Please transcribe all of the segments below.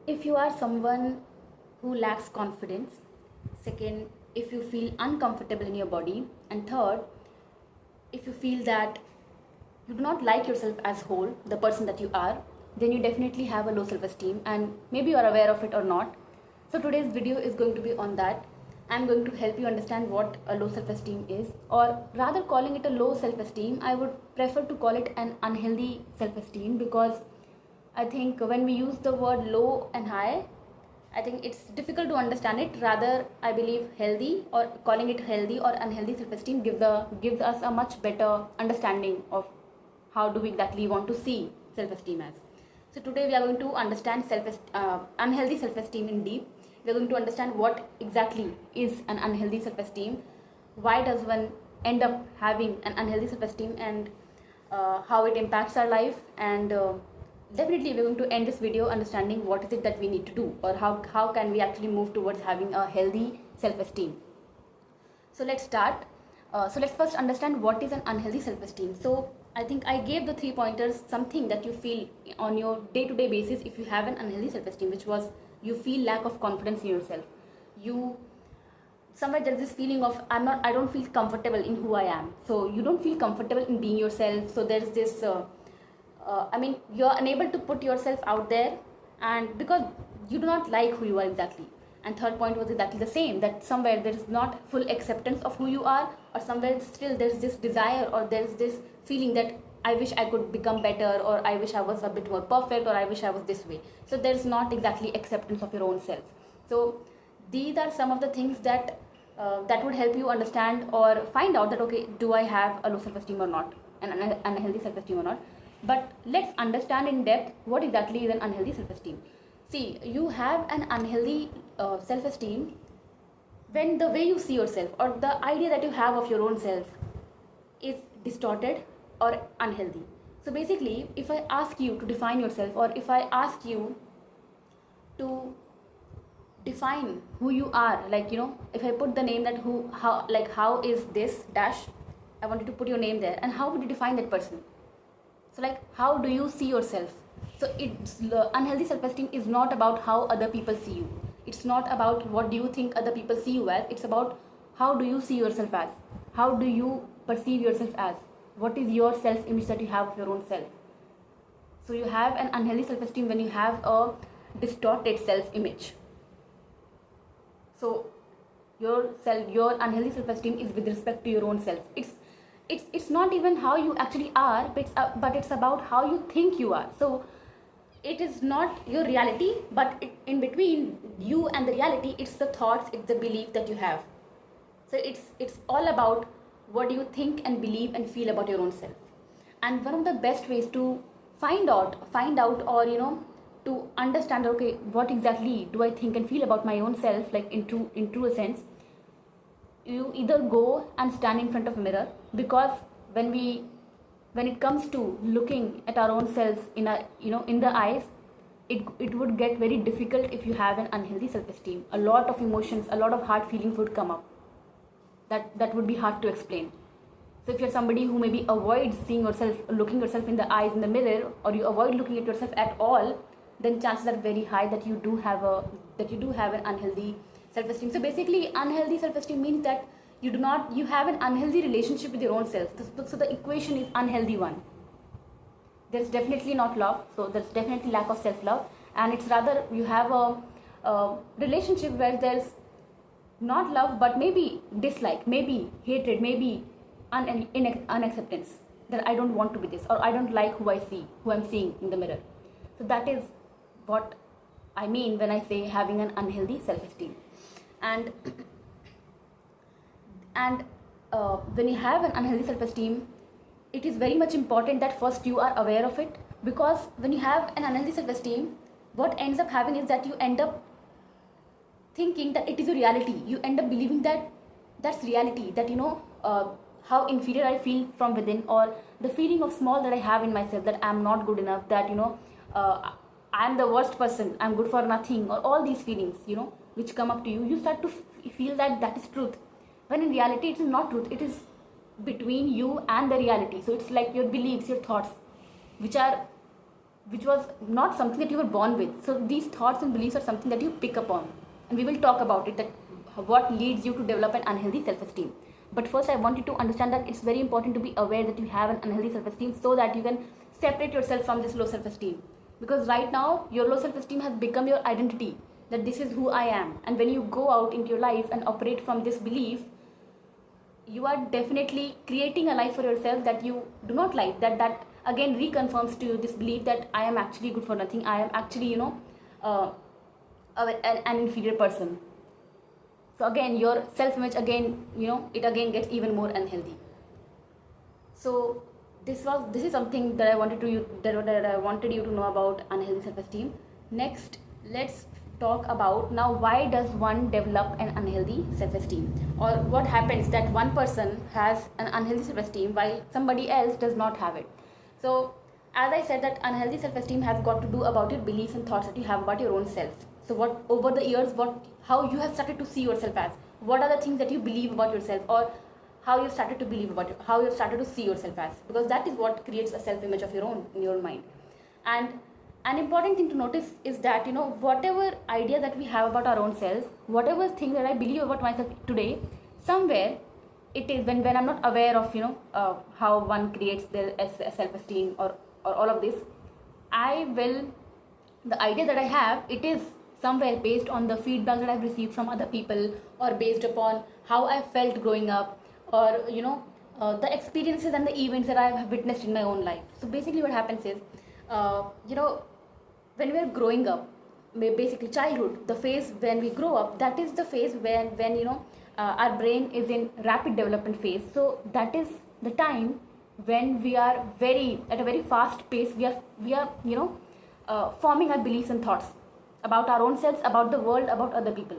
If you are someone who lacks confidence, second, if you feel uncomfortable in your body, and third, if you feel that you do not like yourself as whole, the person that you are, then you definitely have a low self-esteem, and maybe you are aware of it or not. So today's video is going to be on that. I'm going to help you understand what a low self-esteem is, or rather calling it a low self-esteem, I would prefer to call it an unhealthy self-esteem, because I think when we use the word low and high, I think it's difficult to understand it. Rather, I believe healthy, or calling it healthy or unhealthy self-esteem gives us a much better understanding of how do we exactly want to see self-esteem as. So today we are going to understand unhealthy self-esteem in deep. We are going to understand what exactly is an unhealthy self-esteem, why does one end up having an unhealthy self-esteem, and how it impacts our life, and definitely we're going to end this video understanding what is it that we need to do, or how can we actually move towards having a healthy self-esteem. So let's start. So let's first understand what is an unhealthy self-esteem. So I think I gave the 3 pointers, something that you feel on your day-to-day basis if you have an unhealthy self-esteem, which was you feel lack of confidence in yourself. You somewhere there's this feeling of I don't feel comfortable in who I am. So you don't feel comfortable in being yourself. So there's this you're unable to put yourself out there, and because you do not like who you are exactly. And third point was exactly the same, that somewhere there is not full acceptance of who you are, or somewhere still there's this desire, or there's this feeling that I wish I could become better, or I wish I was a bit more perfect, or I wish I was this way. So there's not exactly acceptance of your own self. So these are some of the things that that would help you understand or find out that, okay, do I have a low self-esteem or not, an unhealthy self-esteem or not. But let's understand in depth what exactly is an unhealthy self-esteem. See, you have an unhealthy self-esteem when the way you see yourself, or the idea that you have of your own self, is distorted or unhealthy. So basically, if I ask you to define yourself, or if I ask you to define who you are, like, if I put the name that how is this dash, I want you to put your name there, and how would you define that person? So, like, how do you see yourself? So it's unhealthy self-esteem is not about how other people see you. It's not about what do you think other people see you as. It's about how do you see yourself as, how do you perceive yourself as, what is your self-image that you have of your own self. So you have an unhealthy self-esteem when you have a distorted self-image. So your unhealthy self-esteem is with respect to your own self. It's not even how you actually are, but it's about how you think you are. So it is not your reality, but in between you and the reality, it's the thoughts, it's the belief that you have. So it's all about what do you think and believe and feel about your own self. And one of the best ways to find out, or to understand, okay, what exactly do I think and feel about my own self, like in true a sense, you either go and stand in front of a mirror, because when it comes to looking at our own selves in the eyes, it would get very difficult if you have an unhealthy self-esteem. A lot of emotions, a lot of hard feelings would come up that would be hard to explain. So if you're somebody who maybe avoids looking yourself in the eyes in the mirror, or you avoid looking at yourself at all, then chances are very high that you do have an unhealthy self-esteem. So basically, unhealthy self-esteem means that you have an unhealthy relationship with your own self. So the equation is unhealthy one. There's definitely not love, so there's definitely lack of self-love, and it's rather you have a relationship where there's not love, but maybe dislike, maybe hatred, maybe unacceptance, that I don't want to be this, or I don't like who I'm seeing in the mirror. So that is what I mean when I say having an unhealthy self-esteem. And when you have an unhealthy self-esteem, it is very much important that first you are aware of it, because when you have an unhealthy self-esteem, what ends up happening is that you end up thinking that it is a reality. You end up believing that that's reality, that how inferior I feel from within, or the feeling of small that I have in myself, that I'm not good enough, that I'm the worst person, I'm good for nothing, or all these feelings which come up to you. You start to feel that is truth, when in reality it is not truth. It is between you and the reality. So it's like your beliefs, your thoughts, which are which was not something that you were born with. So these thoughts and beliefs are something that you pick up on, and we will talk about it, that what leads you to develop an unhealthy self-esteem. But first I want you to understand that it's very important to be aware that you have an unhealthy self-esteem, so that you can separate yourself from this low self-esteem. Because right now your low self-esteem has become your identity, that this is who I am. And when you go out into your life and operate from this belief, you are definitely creating a life for yourself that you do not like. That again reconfirms to you this belief that I am actually good for nothing, I am actually uh, an inferior person. So again your self-image, again it again gets even more unhealthy. So this is something that I wanted you to know about unhealthy self-esteem. Next, let's talk about now, why does one develop an unhealthy self-esteem, or what happens that one person has an unhealthy self-esteem while somebody else does not have it. So as I said, that unhealthy self-esteem has got to do about your beliefs and thoughts that you have about your own self. So what over the years, how you have started to see yourself as, what are the things that you believe about yourself, or how you started to believe about it, how you started to see yourself as, because that is what creates a self-image of your own in your mind. And an important thing to notice is that whatever idea that we have about our own selves, whatever thing that I believe about myself today, somewhere it is when I'm not aware of how one creates their self-esteem, or all of this, the idea that I have, it is somewhere based on the feedback that I've received from other people, or based upon how I felt growing up, or the experiences and the events that I have witnessed in my own life. So basically what happens is, when we are growing up, basically childhood, the phase when we grow up, that is the phase when our brain is in rapid development phase. So that is the time when we are at a very fast pace, we are forming our beliefs and thoughts about our own selves, about the world, about other people.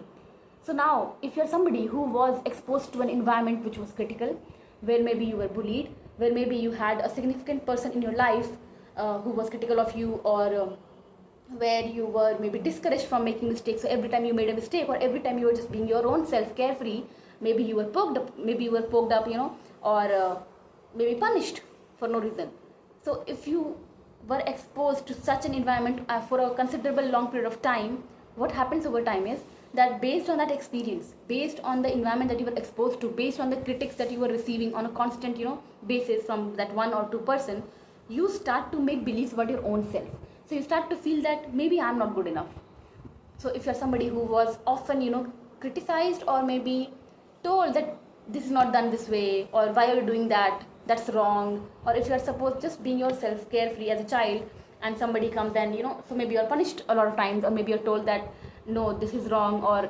So now, if you're somebody who was exposed to an environment which was critical, where maybe you were bullied, where maybe you had a significant person in your life who was critical of you, or where you were maybe discouraged from making mistakes. So every time you made a mistake, or every time you were just being your own self, carefree, maybe you were poked up, or maybe punished for no reason. So if you were exposed to such an environment for a considerable long period of time, what happens over time is that based on that experience, based on the environment that you were exposed to, based on the critics that you were receiving on a constant basis from that one or two person, you start to make beliefs about your own self. So you start to feel that maybe I'm not good enough. So if you're somebody who was often criticized, or maybe told that this is not done this way, or why are you doing that, that's wrong, or if you're supposed just being yourself carefree as a child, and somebody comes and so maybe you're punished a lot of times, or maybe you're told that no, this is wrong, or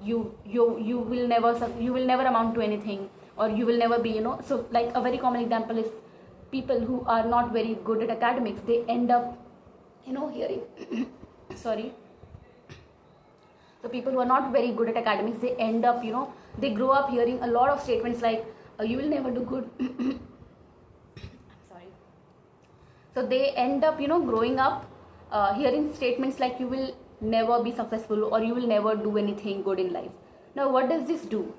you will never amount to anything, or you will never be so like a very common example is people who are not very good at academics, they end up hearing sorry. So people who are not very good at academics, they end up they grow up hearing a lot of statements like you will never do good sorry. So they end up growing up hearing statements like you will never be successful, or you will never do anything good in life. Now what does this do?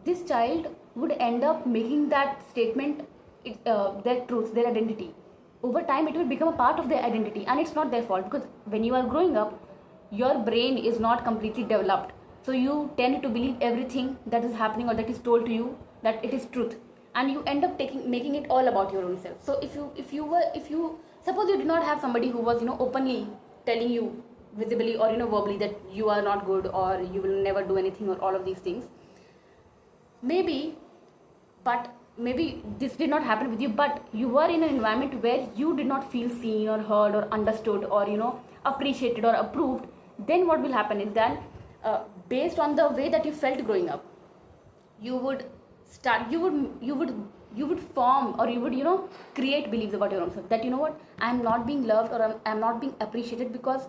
This child would end up making that statement their truth, their identity. Over time it will become a part of their identity, and it's not their fault, because when you are growing up, your brain is not completely developed. So you tend to believe everything that is happening, or that is told to you, that it is truth, and you end up making it all about your own self. So if you suppose you did not have somebody who was openly telling you visibly or verbally that you are not good, or you will never do anything, or all of these things, maybe this did not happen with you, but you were in an environment where you did not feel seen or heard or understood, or appreciated or approved. Then what will happen is that based on the way that you felt growing up, you would form, or you would create beliefs about your own self, that what, I'm not being loved, or I'm not being appreciated, because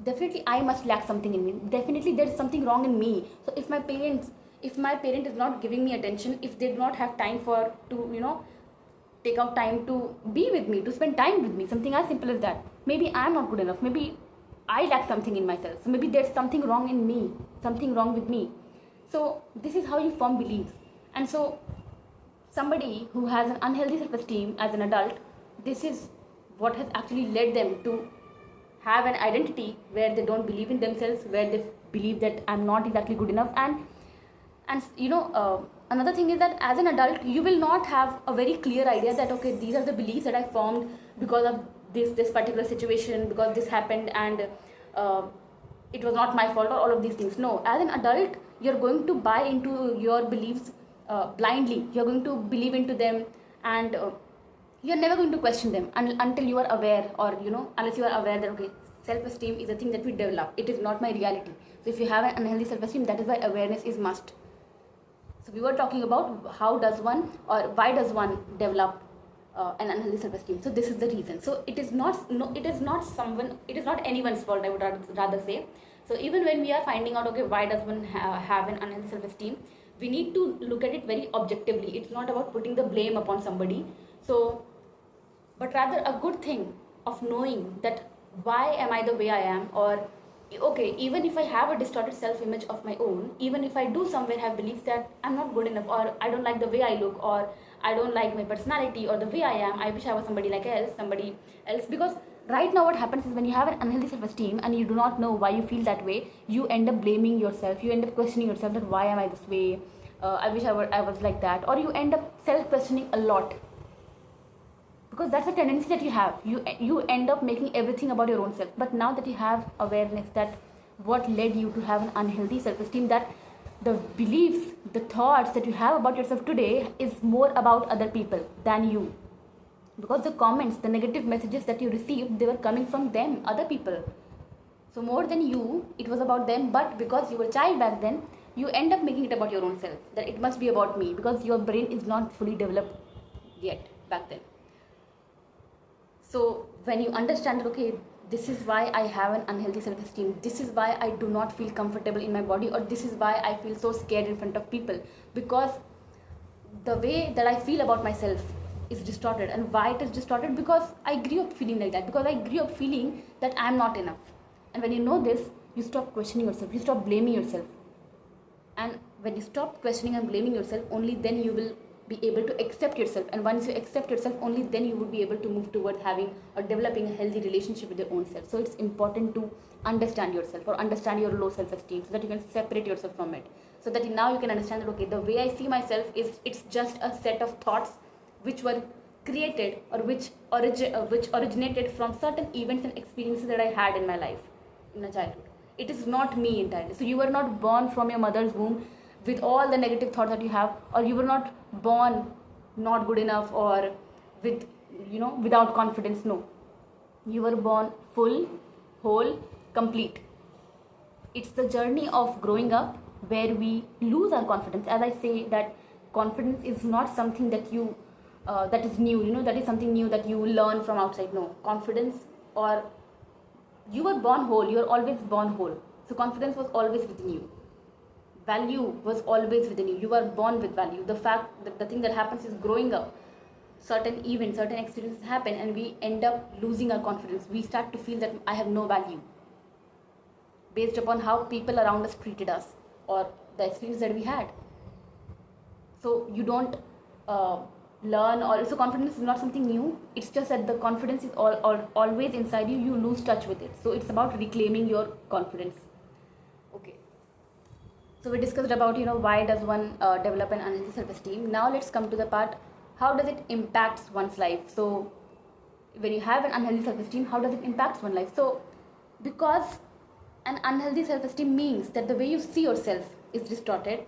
definitely I must lack something in me, definitely there's something wrong in me. So if my parent is not giving me attention, if they do not have time to take out time to be with me, to spend time with me, something as simple as that, maybe I'm not good enough, maybe I lack something in myself, so maybe there's something wrong in me, something wrong with me. So this is how you form beliefs. And so somebody who has an unhealthy self-esteem as an adult, this is what has actually led them to have an identity where they don't believe in themselves, where they believe that I'm not exactly good enough. And another thing is that as an adult you will not have a very clear idea that okay, these are the beliefs that I formed because of this particular situation, because this happened, and uh, it was not my fault, or all of these things. No, as an adult you're going to buy into your beliefs blindly. You're going to believe into them, and you're never going to question them until you are aware, or unless you are aware that okay, self-esteem is a thing that we develop, it is not my reality. So if you have an unhealthy self-esteem, that is why awareness is must. So we were talking about how does one, or why does one develop an unhealthy self-esteem. So this is the reason. So it is not, no, it is not anyone's fault, I would rather say. So even when we are finding out okay, why does one have an unhealthy self-esteem, we need to look at it very objectively. It's not about putting the blame upon somebody. So, but rather a good thing of knowing that why am I the way I am, or okay, even if I have a distorted self-image of my own, even if I do somewhere have beliefs that I'm not good enough, or I don't like the way I look, or I don't like my personality or the way I am, I wish I was somebody else. Because right now what happens is when you have an unhealthy self-esteem and you do not know why you feel that way, you end up blaming yourself, you end up questioning yourself that why am I this way, I wish I was like that, or you end up self-questioning a lot. Because that's a tendency that you have. You end up making everything about your own self. But now that you have awareness that what led you to have an unhealthy self-esteem, that the beliefs, the thoughts that you have about yourself today is more about other people than you. Because the comments, the negative messages that you received, they were coming from them, other people. So more than you, it was about them. But because you were a child back then, you end up making it about your own self. That it must be about me, because your brain is not fully developed yet back then. So when you understand that okay, this is why I have an unhealthy self-esteem, this is why I do not feel comfortable in my body, or this is why I feel so scared in front of people, because the way that I feel about myself is distorted. And why it is distorted? Because I grew up feeling like that, because I grew up feeling that I am not enough. And when you know this, you stop questioning yourself, you stop blaming yourself. And when you stop questioning and blaming yourself, only then you will be able to accept yourself. And once you accept yourself, only then you will be able to move towards having or developing a healthy relationship with your own self. So it's important to understand yourself, or understand your low self-esteem, so that you can separate yourself from it. So that now you can understand that okay, the way I see myself is, it's just a set of thoughts which were created, or which originated from certain events and experiences that I had in my life in a childhood. It is not me entirely. So you were not born from your mother's womb with all the negative thoughts that you have, or you were not born not good enough, or with without confidence. No, you were born full, whole, complete. It's the journey of growing up where we lose our confidence. As I say, that confidence is not something that you that is new, that is something new that you learn from outside. No, confidence, or you were born whole, you are always born whole. So confidence was always within you, value was always within you. You were born with value. The fact that the thing that happens is growing up, certain events, certain experiences happen, and we end up losing our confidence. We start to feel that I have no value, based upon how people around us treated us, or the experience that we had. So you don't learn, or so confidence is not something new. It's just that the confidence is always inside you. You lose touch with it. So it's about reclaiming your confidence. Okay. So we discussed about why does one develop an unhealthy self-esteem. Now let's come to the part, how does it impact one's life. So when you have an unhealthy self-esteem, how does it impact one's life? So because an unhealthy self-esteem means that the way you see yourself is distorted,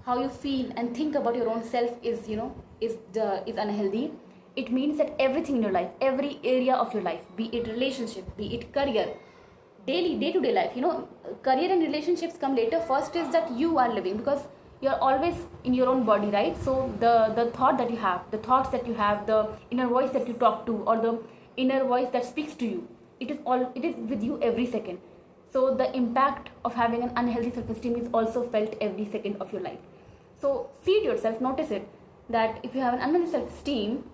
how you feel and think about your own self is unhealthy. It means that everything in your life, every area of your life, be it relationship, be it career, day-to-day life, career and relationships come later. First is that you are living, because you're always in your own body, right? So the thought that you have, the thoughts that you have, the inner voice that you talk to, or the inner voice that speaks to you, it is with you every second. So the impact of having an unhealthy self-esteem is also felt every second of your life. So see it yourself, notice it, that if you have an unhealthy self-esteem,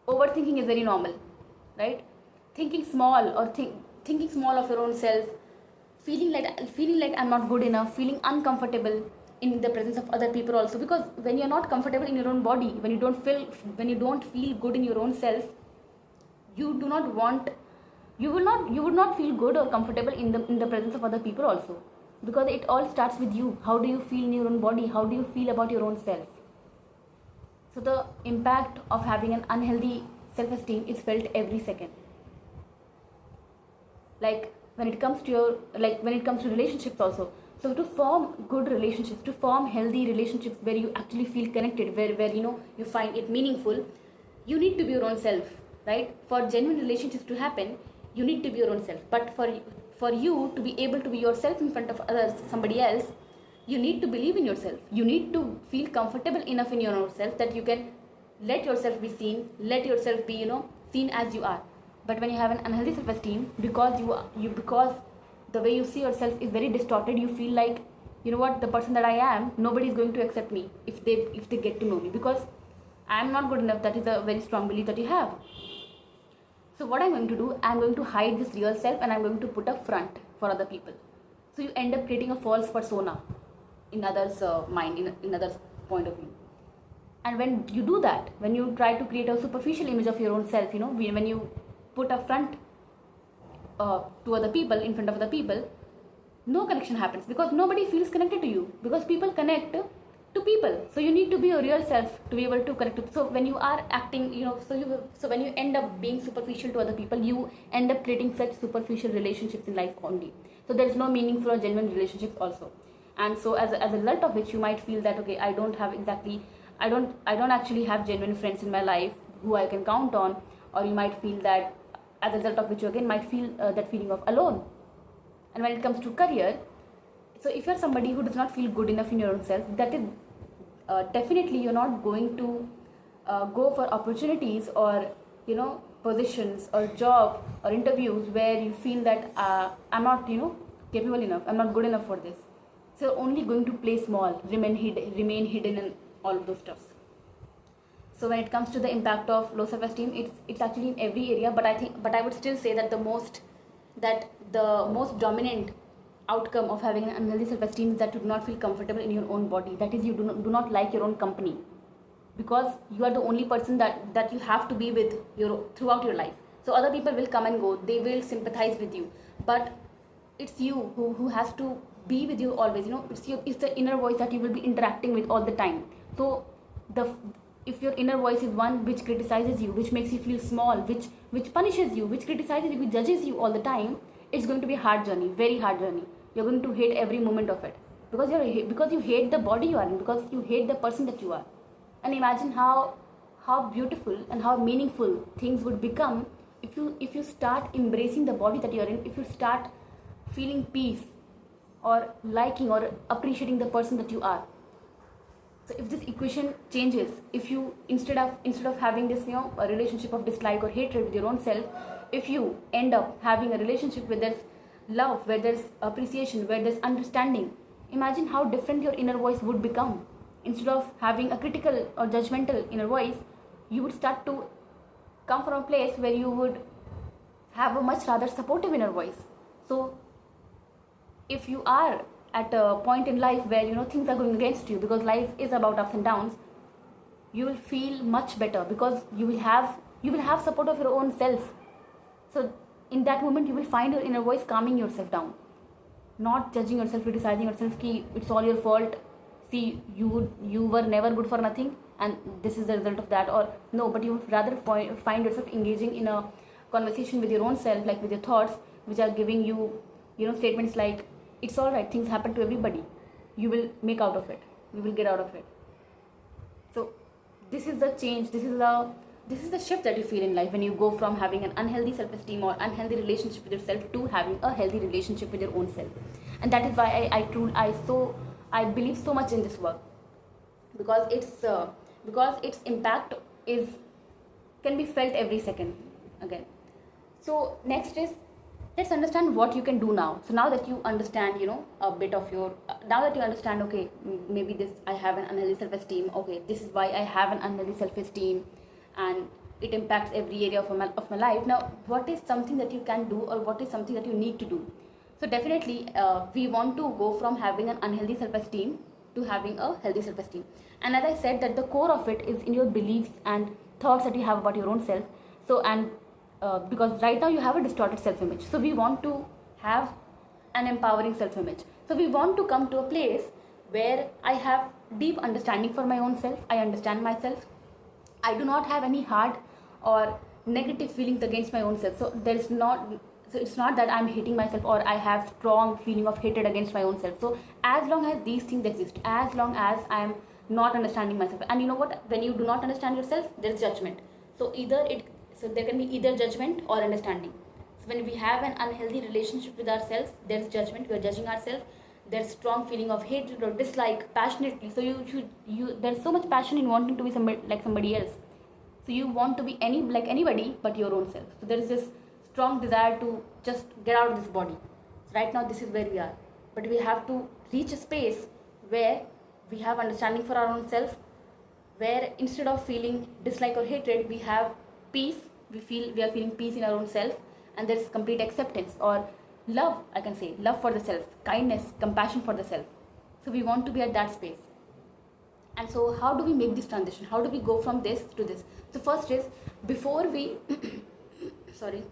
overthinking is very normal, right? Thinking small, or thinking small of your own self, feeling like I'm not good enough, feeling uncomfortable in the presence of other people also. Because when you're not comfortable in your own body, when you don't feel good in your own self, you do not want you would not feel good or comfortable in the presence of other people also, because it all starts with you. How do you feel in your own body? How do you feel about your own self? So the impact of having an unhealthy self-esteem is felt every second. Like when it comes to relationships also. So to form good relationships, to form healthy relationships where you actually feel connected, where you find it meaningful, you need to be your own self, right? For genuine relationships to happen, you need to be your own self. But for you to be able to be yourself in front of others, somebody else, you need to believe in yourself. You need to feel comfortable enough in your own self that you can let yourself be seen, let yourself be seen as you are. But when you have an unhealthy self-esteem, because the way you see yourself is very distorted, you feel like, you know what, the person that I am, nobody is going to accept me if they get to know me, because I am not good enough. That is a very strong belief that you have. So what I'm going to do, I'm going to hide this real self and I'm going to put a front for other people. So you end up creating a false persona in others' mind, in others' point of view. And when you do that, when you try to create a superficial image of your own self, when you put a front to other people, in front of other people, no connection happens, because nobody feels connected to you, because people connect to people. So you need to be your real self to be able to connect to. So when you are acting, so when you end up being superficial to other people, you end up creating such superficial relationships in life only. So there is no meaningful or genuine relationships also. And so as a result of which, you might feel that, okay, I don't actually have genuine friends in my life who I can count on. Or you might feel that, as a result of which, you again might feel that feeling of alone. And when it comes to career, so if you're somebody who does not feel good enough in your own self, that is definitely you're not going to go for opportunities or positions or job or interviews where you feel that I'm not capable enough, I'm not good enough for this. So you're only going to play small, remain hidden and all of those stuff. So when it comes to the impact of low self-esteem, it's actually in every area, but I would still say that the most dominant outcome of having an unhealthy self-esteem is that you do not feel comfortable in your own body. That is, you do not like your own company, because you are the only person that you have to be with throughout your life. So other people will come and go, they will sympathize with you, but it's you who has to be with you always. It's the inner voice that you will be interacting with all the time. So if your inner voice is one which criticizes you, which makes you feel small, which punishes you, which criticizes you, which judges you all the time, it's going to be a hard journey, very hard journey. You're going to hate every moment of it, because you hate the body you are in, because you hate the person that you are. And imagine how beautiful and how meaningful things would become if you start embracing the body that you're in, if you start feeling peace or liking or appreciating the person that you are. So if this equation changes, if you instead of having this a relationship of dislike or hatred with your own self, if you end up having a relationship where there's love, where there's appreciation, where there's understanding, imagine how different your inner voice would become. Instead of having a critical or judgmental inner voice, you would start to come from a place where you would have a much rather supportive inner voice. So if you are at a point in life where things are going against you, because life is about ups and downs, you will feel much better, because you will have support of your own self. So in that moment, you will find your inner voice calming yourself down, not judging yourself, criticizing yourself, ki it's all your fault, see, you were never good for nothing and this is the result of that. Or no, but you would rather find yourself engaging in a conversation with your own self, like with your thoughts, which are giving you statements like, it's all right, things happen to everybody, you will make out of it, you will get out of it. So this is the change, this is the shift that you feel in life when you go from having an unhealthy self-esteem or unhealthy relationship with yourself to having a healthy relationship with your own self. And that is why I believe so much in this work, because its impact can be felt every second again. So next is, let's understand what you can do now. So now that you understand a bit of your now that you understand, okay, maybe this, I have an unhealthy self-esteem, okay, this is why I have an unhealthy self-esteem and it impacts every area of my life. Now what is something that you can do, or what is something that you need to do? So definitely we want to go from having an unhealthy self-esteem to having a healthy self-esteem. And as I said, that the core of it is in your beliefs and thoughts that you have about your own self. So, and because right now you have a distorted self-image. So we want to have an empowering self-image. So we want to come to a place where I have deep understanding for my own self. I understand myself. I do not have any hard or negative feelings against my own self. So it's not that I'm hating myself or I have strong feeling of hatred against my own self. So as long as these things exist, as long as I'm not understanding myself, and you know what, when you do not understand yourself, there's judgment. So there can be either judgment or understanding. So when we have an unhealthy relationship with ourselves, there's judgment, we are judging ourselves. There's strong feeling of hatred or dislike passionately. So you there's so much passion in wanting to be somebody like somebody else. So you want to be anybody but your own self. So there is this strong desire to just get out of this body. So right now this is where we are, but we have to reach a space where we have understanding for our own self, where instead of feeling dislike or hatred, we have peace. We are feeling peace in our own self, and there is complete acceptance or love. I can say love for the self, kindness, compassion for the self. So we want to be at that space. And so how do we make this transition? How do we go from this to this? So first is, before we sorry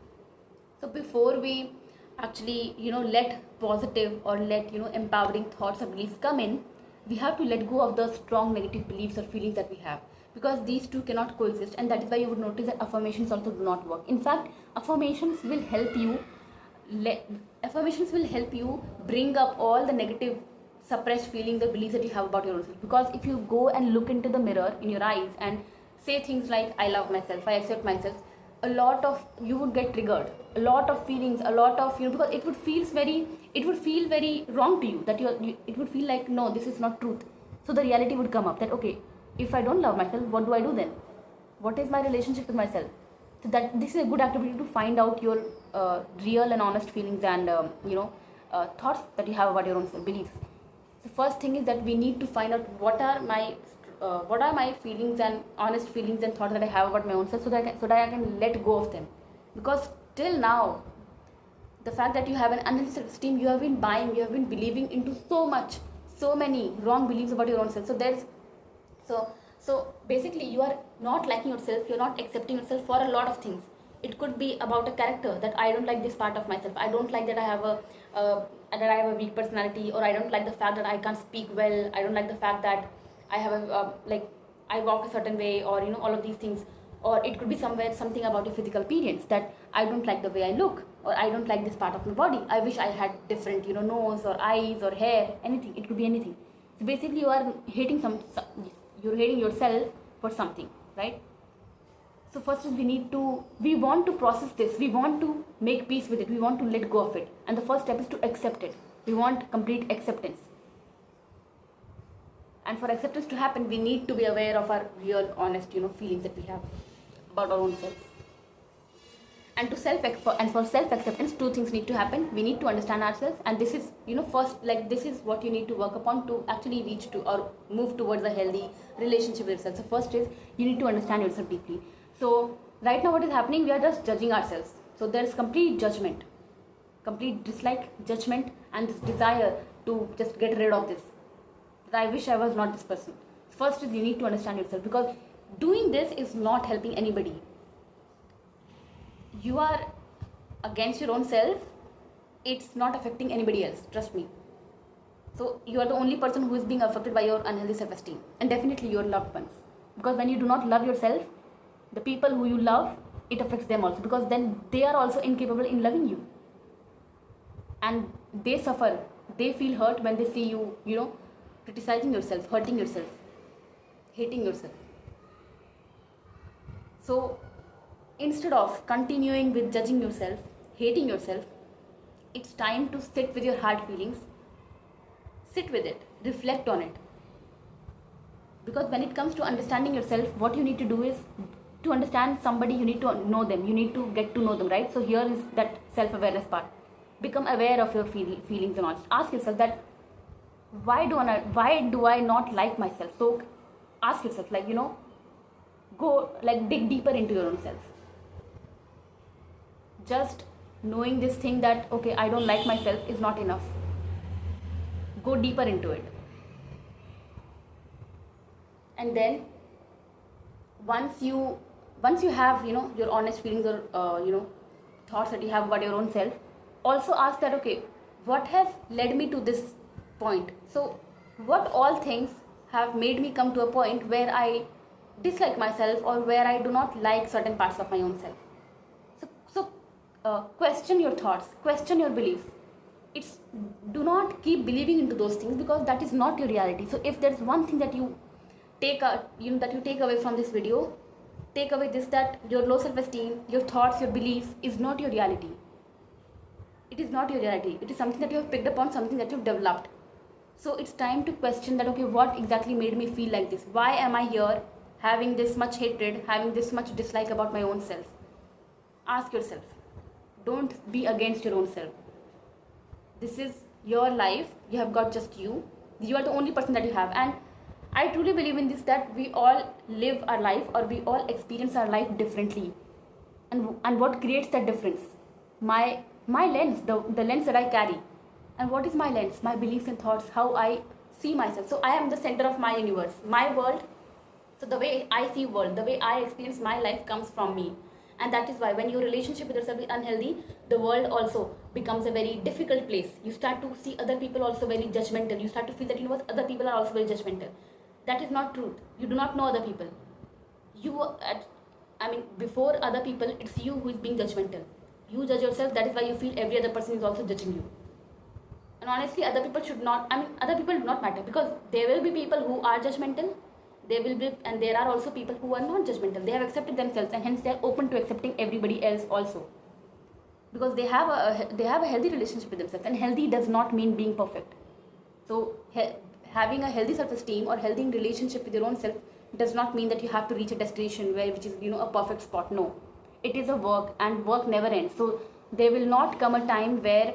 so before we actually let positive or let empowering thoughts or beliefs come in, we have to let go of the strong negative beliefs or feelings that we have, because these two cannot coexist. And that is why you would notice that affirmations also do not work. In fact, affirmations will help you bring up all the negative suppressed feelings or beliefs that you have about your own self. Because if you go and look into the mirror in your eyes and say things like, I love myself, I accept myself, a lot of you would get triggered, a lot of feelings, a lot of because it would feel very wrong to you, that it would feel like, no, this is not truth. So the reality would come up that, okay, if I don't love myself, what do I do then? What is my relationship with myself? So that this is a good activity to find out your real and honest feelings and thoughts that you have about your own self, beliefs. The first thing is that we need to find out what are my feelings and honest feelings and thoughts that I have about my own self, so that I can let go of them. Because till now, the fact that you have an unhealthy self-esteem, you have been believing into so many wrong beliefs about your own self. So basically, you are not liking yourself, you're not accepting yourself for a lot of things. It could be about a character, that I don't like this part of myself. I don't like that I have a weak personality, or I don't like the fact that I can't speak well. I don't like the fact that I have I walk a certain way, or all of these things. Or it could be something about your physical appearance, that I don't like the way I look, or I don't like this part of my body. I wish I had different nose or eyes or hair, anything. It could be anything. So basically, you are hating you're hating yourself for something, right? So first is we want to process this, we want to make peace with it, we want to let go of it. And the first step is to accept it. We want complete acceptance. And for acceptance to happen, we need to be aware of our real, honest, feelings that we have about our own selves. And for self-acceptance, two things need to happen. We need to understand ourselves, and this is, this is what you need to work upon to actually reach to or move towards a healthy relationship with yourself. So first is, you need to understand yourself deeply. So right now what is happening, we are just judging ourselves. So there is complete judgment, complete dislike, judgment, and this desire to just get rid of this. That I wish I was not this person. First is, you need to understand yourself, because doing this is not helping anybody. You are against your own self, it's not affecting anybody else, trust me. So you are the only person who is being affected by your unhealthy self-esteem, and definitely your loved ones. Because when you do not love yourself, the people who you love, it affects them also, because then they are also incapable in loving you, and they suffer, they feel hurt when they see you criticizing yourself, hurting yourself, hating yourself. So instead of continuing with judging yourself, hating yourself, it's time to sit with your hard feelings, sit with it, reflect on it. Because when it comes to understanding yourself, what you need to do is, to understand somebody, you need to know them, you need to get to know them, right? So here is that self-awareness part. Become aware of your feelings and all. Ask yourself that, why do I not like myself? So ask yourself, go dig deeper into your own self. Just knowing this thing that, okay, I don't like myself, is not enough. Go deeper into it. And then once you once you have, your honest feelings or thoughts that you have about your own self, also ask that, okay, what has led me to this point? So what all things have made me come to a point where I dislike myself, or where I do not like certain parts of my own self? So question your thoughts, question your beliefs. It's Do not keep believing into those things, because that is not your reality. So if there's one thing that you take away from this video, take away this, that your low self-esteem, your thoughts, your beliefs is not your reality. It is not your reality. It is something that you have picked up on, something that you've developed. So it's time to question that, okay, what exactly made me feel like this? Why am I here having this much hatred, having this much dislike about my own self? Ask yourself. Don't be against your own self. This is your life. You have got just you. You are the only person that you have. And I truly believe in this, that we all live our life, or we all experience our life differently. And what creates that difference? My lens, the lens that I carry. And what is my lens? My beliefs and thoughts, how I see myself. So I am the center of my universe, my world. So the way I see world, the way I experience my life comes from me. And that is why when your relationship with yourself is unhealthy, the world also becomes a very difficult place. You start to see other people also very judgmental. You start to feel that, other people are also very judgmental. That is not truth. You do not know other people. Before other people, it's you who is being judgmental. You judge yourself. That is why you feel every other person is also judging you. And honestly, other people do not matter, because there will be people who are judgmental. And there are also people who are not judgmental. They have accepted themselves, and hence they are open to accepting everybody else also, because they have a healthy relationship with themselves. And healthy does not mean being perfect. So having a healthy self-esteem or healthy relationship with your own self does not mean that you have to reach a destination which is a perfect spot. No, it is a work, and work never ends. So there will not come a time where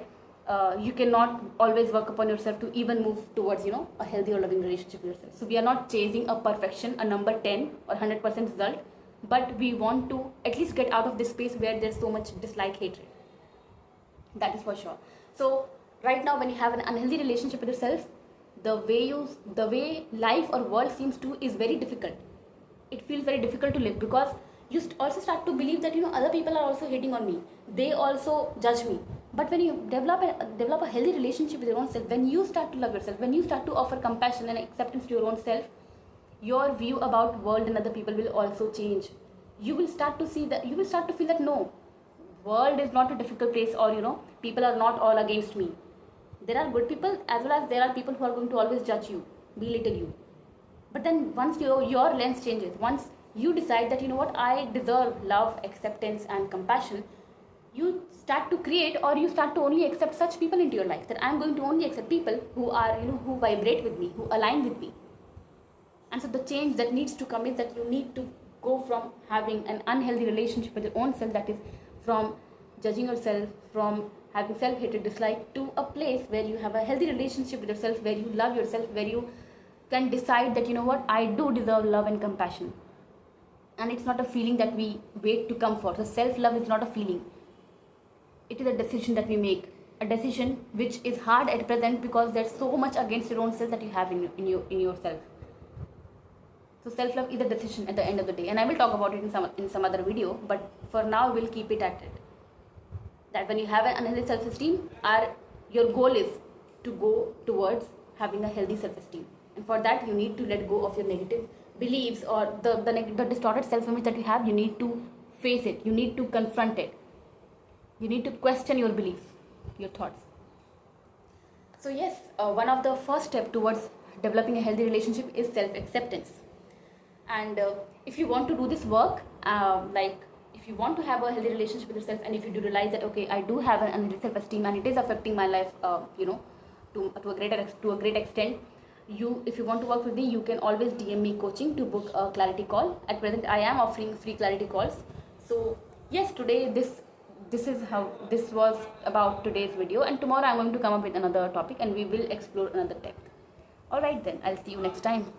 you cannot always work upon yourself to even move towards a healthy or loving relationship with yourself. So we are not chasing a perfection, a number 10 or 100% result, but we want to at least get out of this space where there's so much dislike, hatred. That is for sure. So right now, when you have an unhealthy relationship with yourself, the way life or world seems to is very difficult. It feels very difficult to live, because you also start to believe that other people are also hating on me, they also judge me. But when you develop a healthy relationship with your own self, when you start to love yourself, when you start to offer compassion and acceptance to your own self, your view about world and other people will also change. You will start to feel that no, world is not a difficult place, or people are not all against me. There are good people, as well as there are people who are going to always judge you, belittle you. But then once your lens changes, once you decide that I deserve love, acceptance and compassion, you start to create, or you start to only accept such people into your life, that I'm going to only accept people who are who vibrate with me, who align with me. And so the change that needs to come is that you need to go from having an unhealthy relationship with your own self, that is from judging yourself, from having self-hatred, dislike, to a place where you have a healthy relationship with yourself, where you love yourself, where you can decide that I do deserve love and compassion. And it's not a feeling that we wait to come for. So self-love is not a feeling. It is a decision that we make. A decision which is hard at present, because there's so much against your own self that you have in yourself. So self-love is a decision at the end of the day. And I will talk about it in some other video. But for now, we'll keep it at it. That when you have an unhealthy self-esteem, your goal is to go towards having a healthy self-esteem. And for that, you need to let go of your negative beliefs, or the distorted self-image that you have. You need to face it. You need to confront it. You need to question your beliefs, your thoughts. So yes, one of the first steps towards developing a healthy relationship is self-acceptance. And if you want to do this work, if you want to have a healthy relationship with yourself, and if you do realize that, okay, I do have an unhealthy self-esteem and it is affecting my life, to a great extent, if you want to work with me, you can always DM me coaching to book a clarity call. At present, I am offering free clarity calls. So yes, today this was about today's video, and tomorrow I'm going to come up with another topic and we will explore another depth. Alright then, I'll see you next time.